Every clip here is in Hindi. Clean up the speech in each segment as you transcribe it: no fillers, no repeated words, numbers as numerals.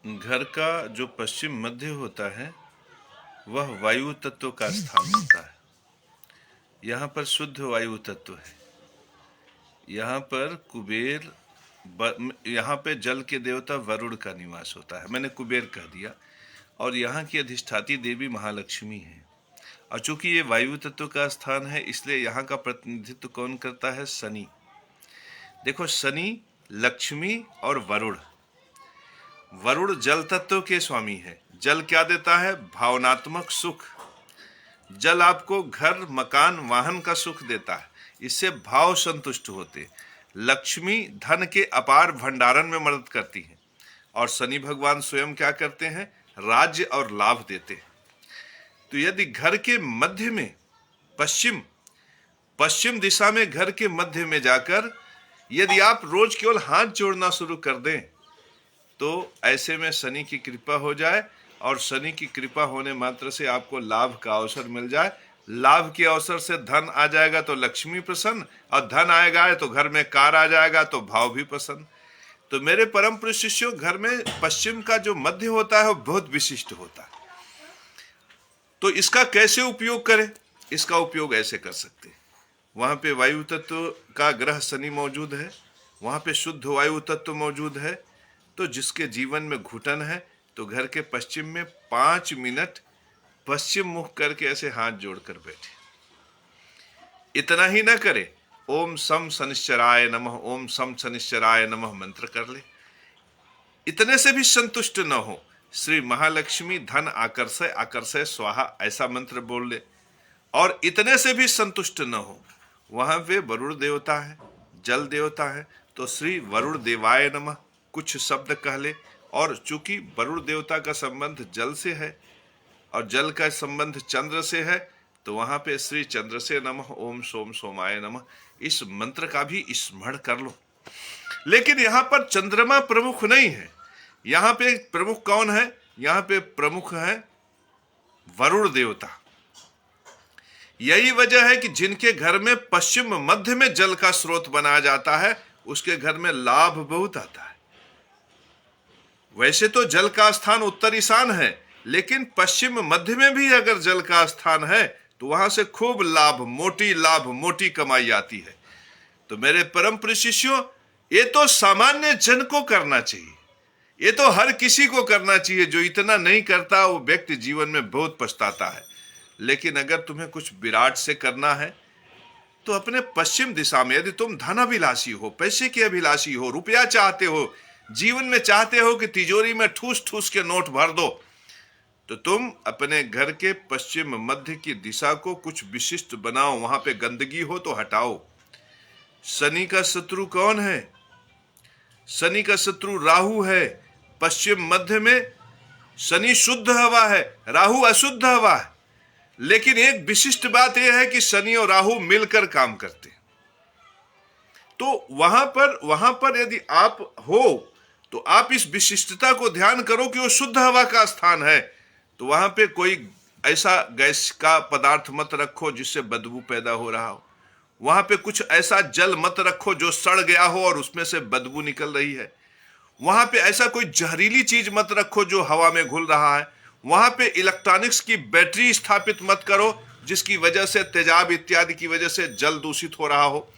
घर का जो पश्चिम मध्य होता है वह वायु तत्व का स्थान होता है। यहाँ पर शुद्ध वायु तत्व है। यहाँ पर कुबेर यहाँ पे जल के देवता वरुण का निवास होता है। मैंने कुबेर कह दिया। और यहाँ की अधिष्ठाती देवी महालक्ष्मी है। और चूंकि ये वायु तत्व का स्थान है इसलिए यहाँ का प्रतिनिधित्व कौन करता है? शनि। देखो, शनि, लक्ष्मी और वरुण। वरुण जल तत्व के स्वामी है। जल क्या देता है? भावनात्मक सुख। जल आपको घर, मकान, वाहन का सुख देता है। इससे भाव संतुष्ट होते। लक्ष्मी धन के अपार भंडारण में मदद करती है। और शनि भगवान स्वयं क्या करते हैं? राज्य और लाभ देते हैं। तो यदि घर के मध्य में पश्चिम दिशा में घर के मध्य में जाकर यदि आप रोज केवल हाथ जोड़ना शुरू कर दें तो ऐसे में शनि की कृपा हो जाए। और शनि की कृपा होने मात्र से आपको लाभ का अवसर मिल जाए। लाभ के अवसर से धन आ जाएगा तो लक्ष्मी प्रसन्न, और धन आएगा तो घर में कार आ जाएगा तो भाव भी प्रसन्न। तो मेरे परम प्रिय शिष्यों, घर में पश्चिम का जो मध्य होता है वो बहुत विशिष्ट होता है। तो इसका कैसे उपयोग करें? इसका उपयोग ऐसे कर सकते हैं। वहां पे वायु तत्व का ग्रह शनि मौजूद है, वहां पे शुद्ध वायु तत्व मौजूद है। तो जिसके जीवन में घुटन है तो घर के पश्चिम में 5 मिनट पश्चिम मुख करके ऐसे हाथ जोड़कर बैठे। इतना ही ना करे, ओम सम शनिश्चराय नमः, ओम सम शनिश्चराय नमः मंत्र कर ले। इतने से भी संतुष्ट न हो, श्री महालक्ष्मी धन आकर्षय आकर्षय स्वाहा ऐसा मंत्र बोल ले। और इतने से भी संतुष्ट न हो, वहां पे वरुण देवता है, जल देवता है, तो श्री वरुण देवाय नमः कुछ शब्द कह ले। और चूंकि वरुण देवता का संबंध जल से है और जल का संबंध चंद्र से है, तो वहां पे श्री चंद्र से नमः, ओम सोम सोमाय नमः इस मंत्र का भी स्मरण कर लो। लेकिन यहाँ पर चंद्रमा प्रमुख नहीं है। यहाँ पे प्रमुख कौन है? यहाँ पे प्रमुख है वरुण देवता। यही वजह है कि जिनके घर में पश्चिम मध्य में जल का स्रोत बनाया जाता है उसके घर में लाभ बहुत आता है। वैसे तो जल का स्थान उत्तर ईशान है, लेकिन पश्चिम मध्य में भी अगर जल का स्थान है तो वहां से खूब लाभ, मोटी कमाई आती है। तो मेरे परम प्रिय शिष्यों, ये तो सामान्य जन को करना चाहिए। ये तो हर किसी को करना चाहिए। जो इतना नहीं करता वो व्यक्ति जीवन में बहुत पछताता है। लेकिन अगर तुम्हें कुछ विराट से करना है तो अपने पश्चिम दिशा में, यदि तुम धनाभिलाषी हो, पैसे के अभिलाषी हो, रुपया चाहते हो, जीवन में चाहते हो कि तिजोरी में ठूस ठूस के नोट भर दो, तो तुम अपने घर के पश्चिम मध्य की दिशा को कुछ विशिष्ट बनाओ। वहां पे गंदगी हो तो हटाओ। शनि का शत्रु कौन है? शनि का शत्रु राहु है। पश्चिम मध्य में शनि शुद्ध हवा है, राहु अशुद्ध हवा है। लेकिन एक विशिष्ट बात यह है कि शनि और राहु मिलकर काम करते हैं। तो वहां पर यदि आप हो तो आप इस विशिष्टता को ध्यान करो कि वो शुद्ध हवा का स्थान है। तो वहां पे कोई ऐसा गैस का पदार्थ मत रखो जिससे बदबू पैदा हो रहा हो। वहां पे कुछ ऐसा जल मत रखो जो सड़ गया हो और उसमें से बदबू निकल रही है। वहां पे ऐसा कोई जहरीली चीज मत रखो जो हवा में घुल रहा है। वहां पे इलेक्ट्रॉनिक्स की बैटरी स्थापित मत करो जिसकी वजह से तेजाब इत्यादि की वजह से जल दूषित हो रहा हो।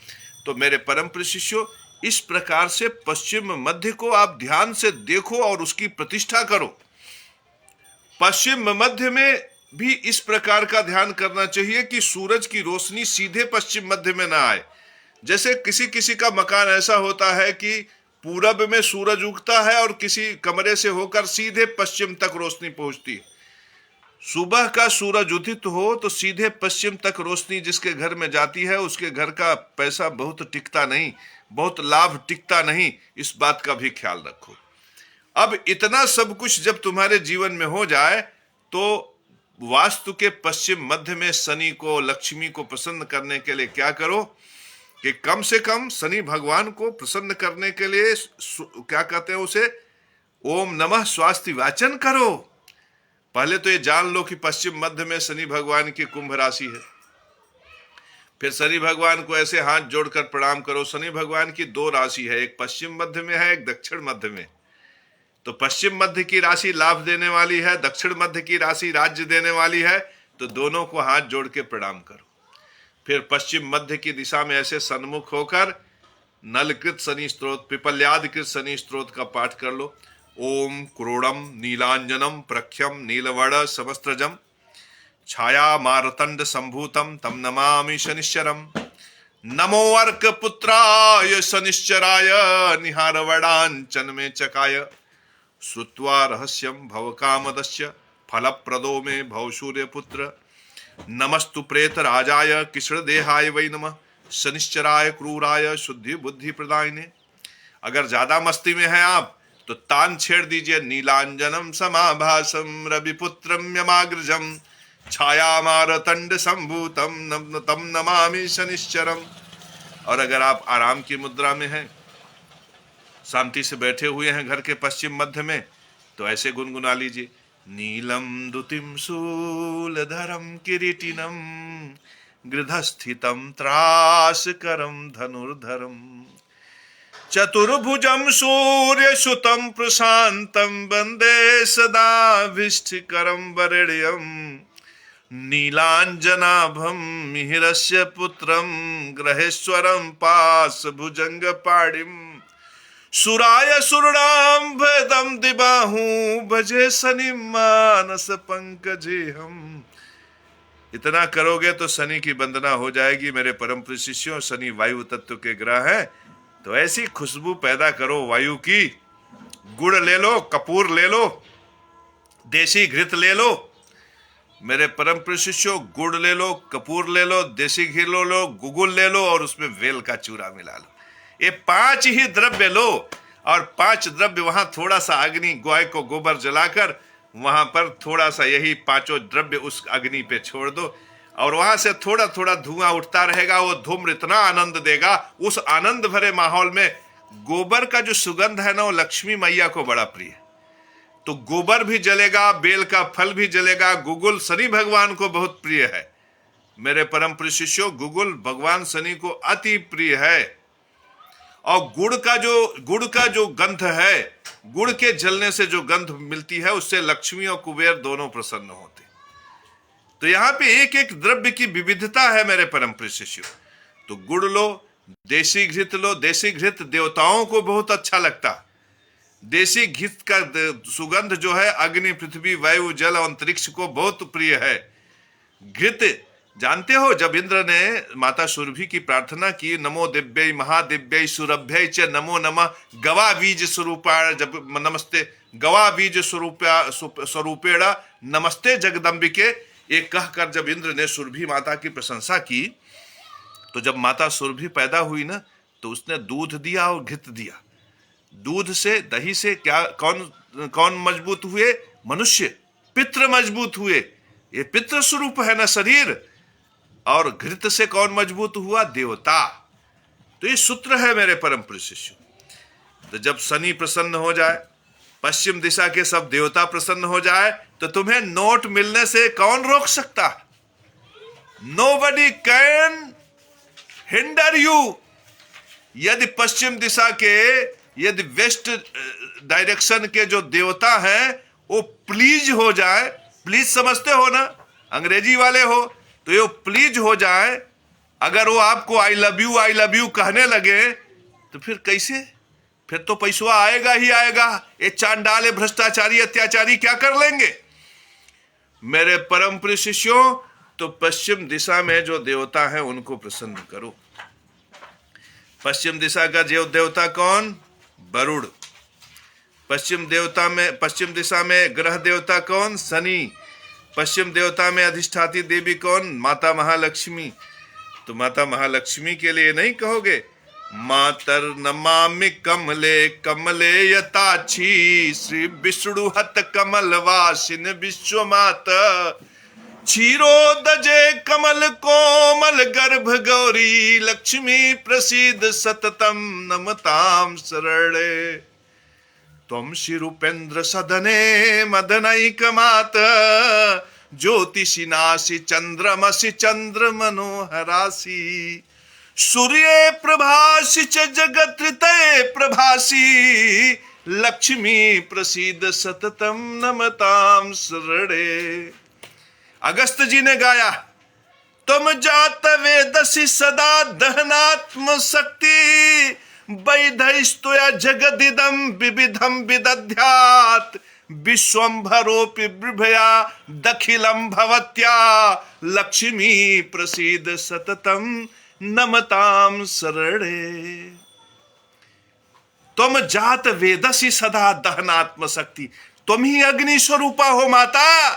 तो मेरे परम प्रिय शिष्यों, इस प्रकार से पश्चिम मध्य को आप ध्यान से देखो और उसकी प्रतिष्ठा करो। पश्चिम मध्य में भी इस प्रकार का ध्यान करना चाहिए कि सूरज की रोशनी सीधे पश्चिम मध्य में ना आए। जैसे किसी किसी का मकान ऐसा होता है कि पूरब में सूरज उगता है और किसी कमरे से होकर सीधे पश्चिम तक रोशनी पहुंचती है। सुबह का सूरज उदित हो तो सीधे पश्चिम तक रोशनी जिसके घर में जाती है उसके घर का पैसा बहुत टिकता नहीं, बहुत लाभ टिकता नहीं। इस बात का भी ख्याल रखो। अब इतना सब कुछ जब तुम्हारे जीवन में हो जाए तो वास्तु के पश्चिम मध्य में शनि को, लक्ष्मी को प्रसन्न करने के लिए क्या करो कि कम से कम शनि भगवान को प्रसन्न करने के लिए क्या कहते हैं उसे, ओम नमः स्वास्थ्य वाचन करो। पहले तो ये जान लो कि पश्चिम मध्य में शनि भगवान की कुंभ राशि है। फिर शनि भगवान को ऐसे हाथ जोड़कर प्रणाम करो। शनि भगवान की 2 राशि है, एक पश्चिम मध्य में है, एक दक्षिण मध्य में। तो पश्चिम मध्य की राशि लाभ देने वाली है, दक्षिण मध्य की राशि राज्य देने वाली है, तो दोनों को हाथ जोड़ के प्रणाम करो। फिर पश्चिम मध्य की दिशा में ऐसे सन्मुख होकर नलकृत शनि स्तोत्र, पिपल्यादकृत शनि स्तोत्र का पाठ कर लो। ओम क्रोड़म नीलांजनम प्रख्यम नीलवर्ण समस्त्रजम छाया मारतंड संभूतम तम नमामि शनिश्चरम। नमो अर्क पुत्राय शनिश्चराय निहारवडांचन में चकाय। श्रुत्वा रहस्यम भवकामदस्य फलप्रदो में भव सूर्यपुत्र। नमस्तु प्रेत राजाय कृष्ण देहाय वै नमः शनिश्चराय क्रूराय शुद्धि बुद्धि प्रदायिने। अगर ज्यादा मस्ती में है आप तो तान छेड़ दीजिए। नीलांजनम समाभासम रविपुत्रम यमाग्रजम छायामारतंड संभूतम तम नमामि शनिश्चरम। और अगर आप आराम की मुद्रा में हैं, शांति से बैठे हुए हैं घर के पश्चिम मध्य में, तो ऐसे गुनगुना लीजिए। नीलम दुतिम शूलधरम किरीटिनम गृधस्थितम त्रासकरम धनुर्धरम चतुर्भुजम सूर्य सुतम प्रशांतम वंदे सदा विष्ठिकरम वरेण्यम नीलांजनाभम मिहिरस्य पुत्रम ग्रहेश्वरम पास भुजंग पाणिम सुराय सुरणाम भेदम दिबाहू भजे शनि मानस पंकजे हम। इतना करोगे तो शनि की वंदना हो जाएगी। मेरे परम प्रिय शिष्यों, शनि वायु तत्व के ग्रह है, तो ऐसी खुशबू पैदा करो वायु की। गुड़ ले लो, कपूर ले लो, देसी घृत ले लो। मेरे परम प्रिय शिष्यों, गुड़ ले लो, कपूर ले लो, देसी घी ले लो, गुगुल ले लो और उसमें वेल का चूरा मिला लो। ये 5 ही द्रव्य लो और 5 द्रव्य वहां थोड़ा सा अग्नि, गाय को गोबर जलाकर वहां पर थोड़ा सा यही 5 द्रव्य उस अग्नि पे छोड़ दो और वहां से थोड़ा थोड़ा धुआं उठता रहेगा। वो धूम्र इतना आनंद देगा। उस आनंद भरे माहौल में गोबर का जो सुगंध है ना, वो लक्ष्मी मैया को बड़ा प्रिय है। तो गोबर भी जलेगा, बेल का फल भी जलेगा। गुगुल शनि भगवान को बहुत प्रिय है। मेरे परम प्रिय शिष्यों, गुगुल भगवान शनि को अति प्रिय है। और गुड़ का जो गंध है, गुड़ के जलने से जो गंध मिलती है, उससे लक्ष्मी और कुबेर दोनों प्रसन्न होते। तो यहां पे एक एक द्रव्य की विविधता है मेरे परम प्रिय शिष्यों। तो गुड़ लो, देसी घृत लो। देसी घृत देवताओं को बहुत अच्छा लगता। देसी घृत का सुगंध जो है अग्नि, पृथ्वी, वायु, जल और अंतरिक्ष को बहुत प्रिय है। घृत जानते हो, जब इंद्र ने माता सुरभि की प्रार्थना की, नमो दिव्यै महादिव्यै सुरभ्यै च नमो नमः गवा बीज स्वरूपाण, जब नमस्ते गवा बीज स्वरूपेण नमस्ते जगदम्बिके, ये कहकर जब इंद्र ने सुरभि माता की प्रशंसा की, तो जब माता सुरभि पैदा हुई ना, तो उसने दूध दिया और घृत दिया। दूध से, दही से क्या कौन मजबूत हुए? मनुष्य, पितृ मजबूत हुए। ये पितृ स्वरूप है ना शरीर। और घृत से कौन मजबूत हुआ? देवता। तो ये सूत्र है मेरे परम प्रिय शिष्यों। तो जब शनि प्रसन्न हो जाए, पश्चिम दिशा के सब देवता प्रसन्न हो जाए, तो तुम्हें नोट मिलने से कौन रोक सकता? Nobody can hinder you. यदि पश्चिम दिशा के, यदि वेस्ट डायरेक्शन के जो देवता हैं वो प्लीज हो जाए, प्लीज समझते हो ना, अंग्रेजी वाले हो तो ये प्लीज हो जाए, अगर वो आपको आई लव यू कहने लगे, तो फिर कैसे? फिर तो पैसा आएगा ही आएगा। ये चांडाल, भ्रष्टाचारी, अत्याचारी क्या कर लेंगे? मेरे परम प्रिय शिष्यों, तो पश्चिम दिशा में जो देवता हैं उनको प्रसन्न करो। पश्चिम दिशा का देवता कौन? वरुण। पश्चिम दिशा में ग्रह देवता कौन? शनि। पश्चिम देवता में अधिष्ठाती देवी कौन? माता महालक्ष्मी। तो माता महालक्ष्मी के लिए नहीं कहोगे मातर नमामि कमले कमले यताक्षी श्री विष्णु हत कमल वासिन विश्व माता क्षीरोदजे कमल कोमल गर्भ गौरी लक्ष्मी प्रसीद सततम नमताम शरणे त्वं शिरूपेन्द्र सदने मदनैक मात ज्योतिषि नासि चंद्रमसि चंद्र मनोहरासि सूर्ये प्रभासि च जगत्रिते प्रभासि लक्ष्मी प्रसीद सततम नमताम शरणे। अगस्त जी ने गाया, तुम जात वेदसी सदा दहनात्म शक्ति, वैधैस्तुया जगदिदम विविधम विदध्यात्, विश्वंभरोपि बिभया दखिलम भवत्या, लक्ष्मी प्रसीद सततम नमताम शरणे। तुम जात वेदसी सदा दहनात्म शक्ति, तुम ही अग्नि स्वरूपा हो माता,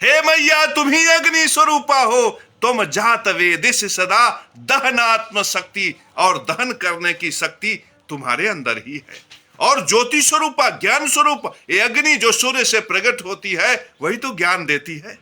हे मैया तुम ही अग्नि स्वरूपा हो। तुम जात वेदिस सदा दहनात्म शक्ति, और दहन करने की शक्ति तुम्हारे अंदर ही है। और ज्योति स्वरूपा, ज्ञान स्वरूप, ये अग्नि जो सूर्य से प्रकट होती है वही तो ज्ञान देती है।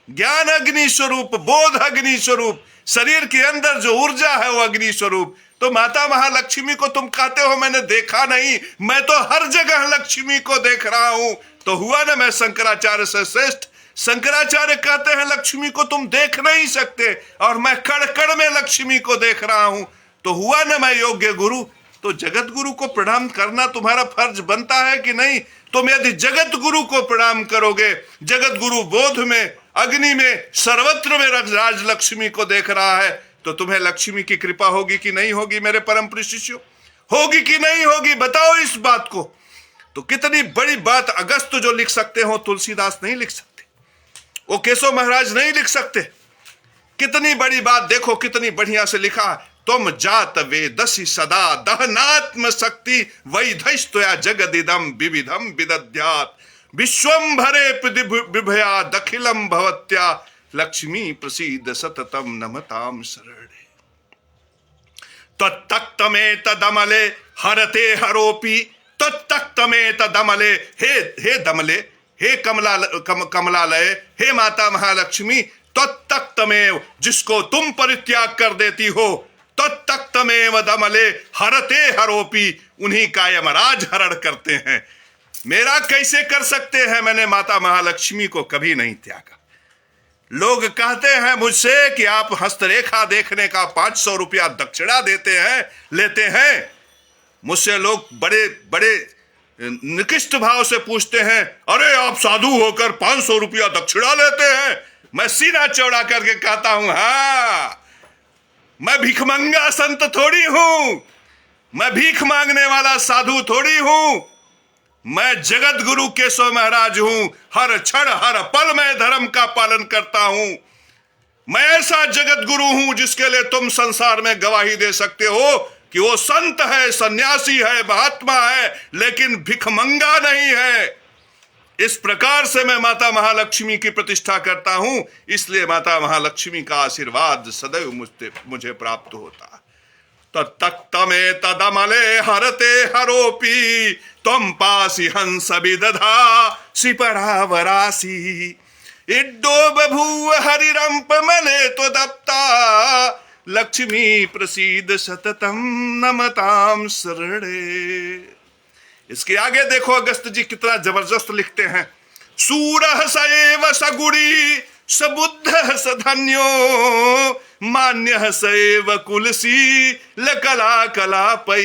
ज्ञान अग्नि स्वरूप, बोध अग्नि स्वरूप, शरीर के अंदर जो ऊर्जा है वो अग्नि स्वरूप। तो माता महालक्ष्मी को तुम कहते हो मैंने देखा नहीं, मैं तो हर जगह लक्ष्मी को देख रहा हूं। तो हुआ ना मैं शंकराचार्य से श्रेष्ठ। शंकराचार्य कहते हैं लक्ष्मी को तुम देख नहीं सकते, और मैं कण कण में लक्ष्मी को देख रहा हूं। तो हुआ ना मैं योग्य गुरु। तो जगत गुरु को प्रणाम करना तुम्हारा फर्ज बनता है कि नहीं? तुम यदि जगत गुरु को प्रणाम करोगे, जगत गुरु बोध में, अग्नि में, सर्वत्र में राज लक्ष्मी को देख रहा है, तो तुम्हें लक्ष्मी की कृपा होगी कि नहीं होगी मेरे परम प्रिय शिष्यों? होगी कि नहीं होगी? बताओ इस बात को। तो कितनी बड़ी बात अगस्त जो लिख सकते हो तुलसीदास नहीं लिख सकते, वो केशव महाराज नहीं लिख सकते। कितनी बड़ी बात देखो, कितनी बढ़िया से लिखा। तुम जात वेदसी सदा दहनात्म शक्ति, वैधैस्तुया जगदिदम विविधम विदध्यात्, विश्वंभरे बिभया दखिलम भवत्या, लक्ष्मी प्रसीद सततम नमताम शरणे। तत्तमे तदमले हरते हरोपि, तत्तमे तदमले, हे दमले, हे कमलालय, हे माता महालक्ष्मी, तत्तमेव, जिसको तुम परित्याग कर देती हो, तत्तमेव दमले हरते हरोपि, उन्हीं का यमराज हरण करते हैं। मेरा कैसे कर सकते हैं? मैंने माता महालक्ष्मी को कभी नहीं त्यागा। लोग कहते हैं मुझसे कि आप हस्तरेखा देखने का 500 रुपया दक्षिणा देते हैं, लेते हैं। मुझसे लोग बड़े बड़े निकृष्ट भाव से पूछते हैं, अरे आप साधु होकर 500 रुपया दक्षिणा लेते हैं? मैं सीना चौड़ा करके कहता हूं, हाँ, मैं भिखमंगा संत थोड़ी हूं, मैं भीख मांगने वाला साधु थोड़ी हूं। मैं जगत गुरु केशव महाराज हूं। हर क्षण हर पल मैं धर्म का पालन करता हूं। मैं ऐसा जगत गुरु हूं जिसके लिए तुम संसार में गवाही दे सकते हो कि वो संत है, सन्यासी है, महात्मा है, लेकिन भिखमंगा नहीं है। इस प्रकार से मैं माता महालक्ष्मी की प्रतिष्ठा करता हूं, इसलिए माता महालक्ष्मी का आशीर्वाद सदैव मुझे प्राप्त होता। तत्तमे तदमले हरते हरोपि, त्वं पासि हंस विदधासि परावरासि, इड्डो बभूव हरिरंपमले त्वदप्ता, लक्ष्मी प्रसीद सततम नमताम शरणे। इसके आगे देखो अगस्त जी कितना जबरदस्त लिखते हैं। सूरः स एव सगुणी सबुद्धः स धन्यो, मान्यः स एव कुलसी लकला कलापै।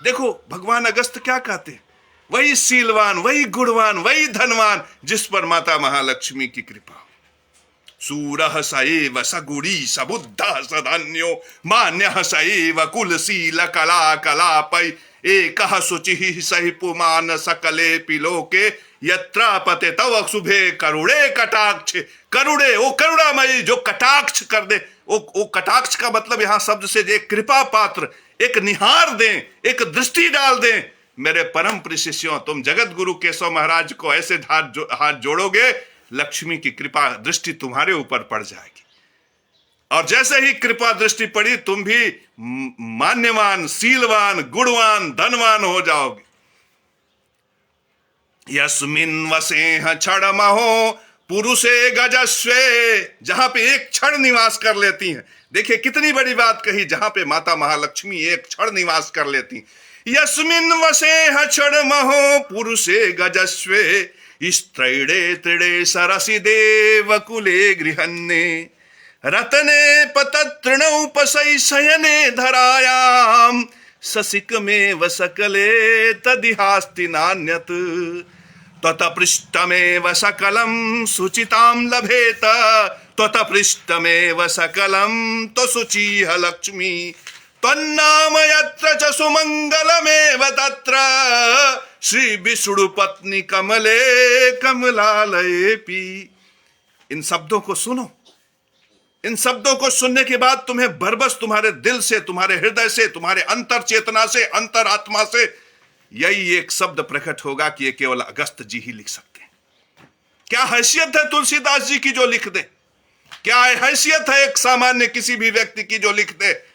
देखो भगवान अगस्त क्या कहते हैं? वही शीलवान, वही गुणवान, वही धनवान जिस पर माता महालक्ष्मी की कृपा। सूरः स एव सगुणी सबुद्धः स धन्यो, मान्यः स एव कुलसी लकला कलापै, एकः शुचिः सहि पुमान सकले पिलोके, यत्रापते तव शुभे करुणे कटाक्ष। करुणे, वो करुणामयी जो कटाक्ष कर दे। वो कटाक्ष का मतलब यहां शब्द से एक कृपा पात्र, एक निहार दें, एक दृष्टि डाल दें। मेरे परम प्रिय शिष्यों, तुम जगत गुरु केशव महाराज को ऐसे हाथ जोड़ोगे, लक्ष्मी की कृपा दृष्टि तुम्हारे ऊपर पड़ जाएगी। और जैसे ही कृपा दृष्टि पड़ी, तुम भी मान्यवान, शीलवान, गुणवान, धनवान हो जाओगे। यस्मिन् वसेह क्षणमहो पुरुषे गजस्वे, जहां पे एक क्षण निवास कर लेती हैं। देखिए कितनी बड़ी बात कही, जहां पे माता महालक्ष्मी एक क्षण निवास कर लेती। यस्मिन् वसेह क्षणमहो पुरुषे गजस्वे, स्त्रैणे त्रिणे सरसि देवकुले गृहन्ने, रतने पततृणौ पशै शयने धरायां, ससिकमेव सकले तदिहास्ति नान्यत् त्वत्पृष्ठमेव सकलं सुचितां लभेत त्वत्पृष्ठमेव सकलं तो शुचिः लक्ष्मी त्वन्नाम यत्र च सुमंगलमेव तत्र श्री विष्णु पत्नी कमले कमलालयेपि। इन शब्दों को सुनो। इन शब्दों को सुनने के बाद तुम्हें बरबस तुम्हारे दिल से, तुम्हारे हृदय से, तुम्हारे अंतर चेतना से, अंतर आत्मा से यही एक शब्द प्रकट होगा कि ये केवल अगस्त जी ही लिख सकते हैं। क्या हैसियत है तुलसीदास जी की जो लिख दे? क्या हैसियत है एक सामान्य किसी भी व्यक्ति की जो लिख दे?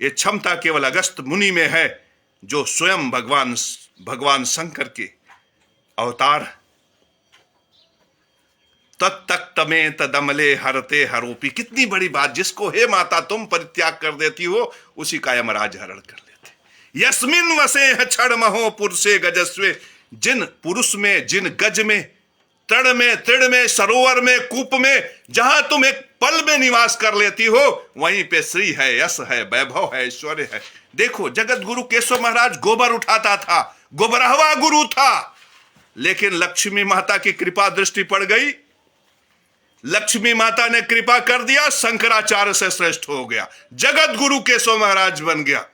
ये क्षमता केवल अगस्त मुनि में है, जो स्वयं भगवान शंकर के अवतार। तत्तक्त में तदमले हरते हरोपी। कितनी बड़ी बात, जिसको हे माता तुम परित्याग कर देती हो उसी का यमराज हरण कर लेते। यस्मिन वसे क्षण महो पुरुषे गजस्वे। जिन पुरुष में, जिन गज में, तृण में, तृण में, सरोवर में, कूप में, जहां तुम एक पल में निवास कर लेती हो वहीं पे श्री है, यश है, वैभव है, ऐश्वर्य है। देखो जगत गुरु केशव महाराज गोबर उठाता था, गोबरहवा गुरु था, लेकिन लक्ष्मी माता की कृपा दृष्टि पड़ गई। लक्ष्मी माता ने कृपा कर दिया, शंकराचार्य से श्रेष्ठ हो गया, जगत गुरु केशव महाराज बन गया।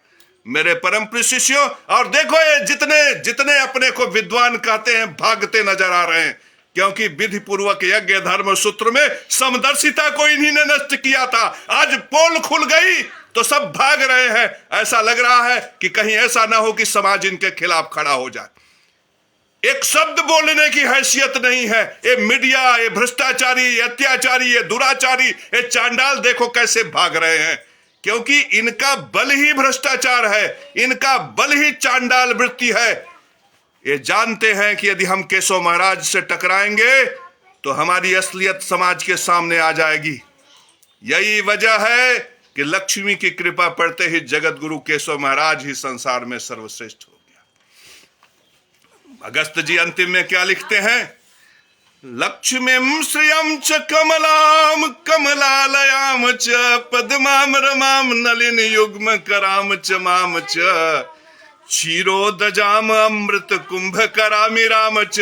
मेरे परम प्रिय शिष्यों, और देखो ये जितने जितने अपने को विद्वान कहते हैं भागते नजर आ रहे हैं, क्योंकि विधि पूर्वक यज्ञ धर्म सूत्र में समदर्शिता को इन्हीं ने नष्ट किया था। आज पोल खुल गई तो सब भाग रहे हैं। ऐसा लग रहा है कि कहीं ऐसा ना हो कि समाज इनके खिलाफ खड़ा हो जाए। एक शब्द बोलने की हैसियत नहीं है। ये मीडिया, ये भ्रष्टाचारी, ये अत्याचारी, ये दुराचारी, ये चांडाल देखो कैसे भाग रहे हैं, क्योंकि इनका बल ही भ्रष्टाचार है, इनका बल ही चांडाल वृत्ति है। ये जानते हैं कि यदि हम केशव महाराज से टकराएंगे तो हमारी असलियत समाज के सामने आ जाएगी। यही वजह है कि लक्ष्मी की कृपा पड़ते ही जगत गुरु केशव महाराज ही संसार में सर्वश्रेष्ठ हो गया। अगस्त जी अंतिम में क्या लिखते हैं? लक्ष्मीं श्रियं च कमलां कमलालयां च पद्मां रमां नलिन युग्म करां च मां च क्षीरोदजाम अमृत कुंभ करामि राम च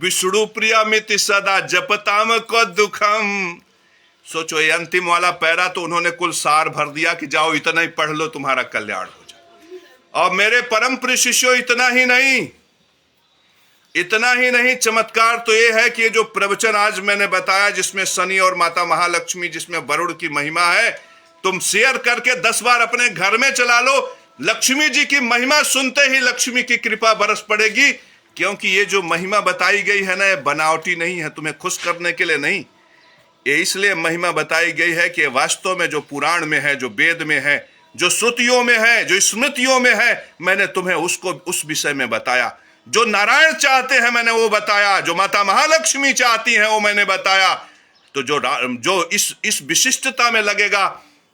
विष्णु प्रियामिति सदा जपताम को दुखम। सोचो ये अंतिम वाला पैरा तो उन्होंने कुल सार भर दिया कि जाओ इतना ही पढ़ लो तुम्हारा कल्याण हो जाए। और मेरे परम प्रिय शिष्यों, इतना ही नहीं, चमत्कार तो ये है कि ये जो प्रवचन आज मैंने बताया, जिसमें शनि और माता महालक्ष्मी, जिसमें वरुण की महिमा है, तुम शेयर करके 10 बार अपने घर में चला लो। लक्ष्मी जी की महिमा सुनते ही लक्ष्मी की कृपा बरस पड़ेगी, क्योंकि ये जो महिमा बताई गई है ना, ये बनावटी नहीं है, तुम्हें खुश करने के लिए नहीं। ये इसलिए महिमा बताई गई है कि वास्तव में जो पुराण में है, जो वेद में है, जो श्रुतियों में है, जो स्मृतियों में है, मैंने तुम्हें उसको उस विषय में बताया। जो नारायण चाहते हैं मैंने वो बताया, जो माता महालक्ष्मी चाहती हैं वो मैंने बताया। तो जो इस विशिष्टता में लगेगा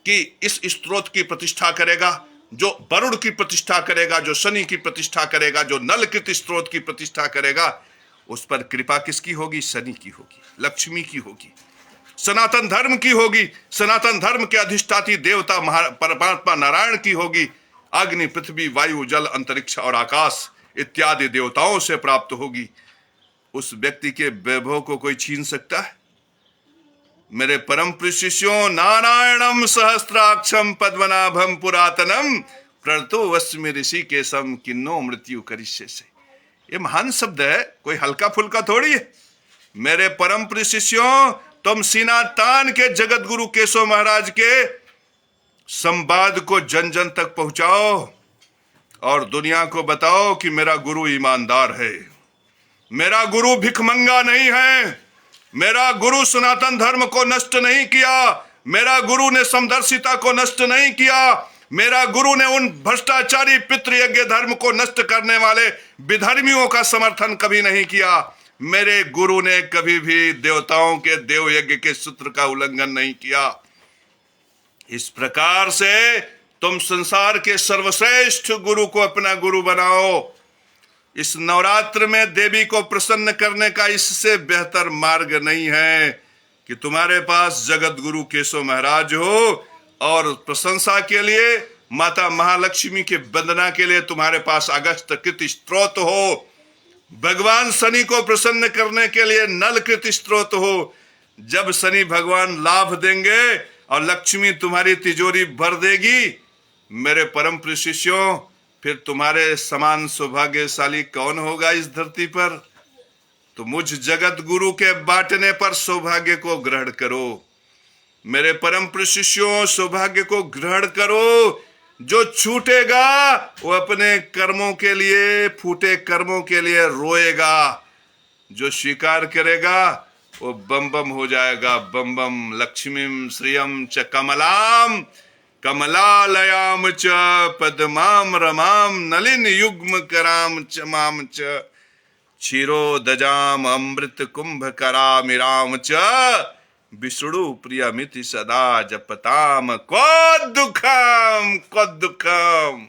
कि इस स्तोत्र की प्रतिष्ठा करेगा, जो वरुण की प्रतिष्ठा करेगा, जो शनि की प्रतिष्ठा करेगा, जो नलकृत स्तोत्र की प्रतिष्ठा करेगा, उस पर कृपा किसकी होगी? शनि की होगी, लक्ष्मी की होगी, सनातन धर्म की होगी। सनातन धर्म के अधिष्ठाती देवता परमात्मा नारायण की होगी। अग्नि, पृथ्वी, वायु, जल, अंतरिक्ष और आकाश इत्यादि देवताओं से प्राप्त होगी। उस व्यक्ति के वैभव को कोई छीन सकता है? मेरे परम प्रिय शिष्यों, नारायणम सहस्त्राक्षम पद्मनाभम पुरातनम प्रणतो वस्मि ऋषिकेशम किन्नो मृत्यु करिष्ये से। ये महान शब्द है, कोई हल्का फुल्का थोड़ी है। मेरे परम प्रिय शिष्यों, तुम सीना तान के जगत गुरु केशव महाराज के संवाद को जन जन तक पहुंचाओ और दुनिया को बताओ कि मेरा गुरु ईमानदार है, मेरा गुरु भिखमंगा नहीं है, मेरा गुरु सनातन धर्म को नष्ट नहीं किया, मेरा गुरु ने समदर्शिता को नष्ट नहीं किया, मेरा गुरु ने उन भ्रष्टाचारी पितृयज्ञ धर्म को नष्ट करने वाले विधर्मियों का समर्थन कभी नहीं किया। मेरे गुरु ने कभी भी देवताओं के देव यज्ञ के सूत्र का उल्लंघन नहीं किया। इस प्रकार से तुम संसार के सर्वश्रेष्ठ गुरु को अपना गुरु बनाओ। इस नवरात्र में देवी को प्रसन्न करने का इससे बेहतर मार्ग नहीं है कि तुम्हारे पास जगत गुरु केशव महाराज हो और प्रशंसा के लिए माता महालक्ष्मी के वंदना के लिए तुम्हारे पास अगस्त कृत स्त्रोत हो, भगवान शनि को प्रसन्न करने के लिए नल कृत स्त्रोत हो। जब शनि भगवान लाभ देंगे और लक्ष्मी तुम्हारी तिजोरी भर देगी, मेरे परम प्रिय शिष्यों, फिर तुम्हारे समान सौभाग्यशाली कौन होगा इस धरती पर। तो मुझ जगत गुरु के बांटने पर सौभाग्य को ग्रहण करो। मेरे परम प्रिय शिष्यों, सौभाग्य को ग्रहण करो। जो छूटेगा वो अपने कर्मों के लिए, फूटे कर्मों के लिए रोएगा। जो स्वीकार करेगा वो बम बम हो जाएगा। बम बम। लक्ष्मीम श्रियम च कमलाम कमलालयाम च पद्माम रमाम नलिन युग्म कराम च माम च क्षीरोदजाम अमृत कुंभ करामिराम च विष्णु प्रियमिति सदा जपताम। को दुखम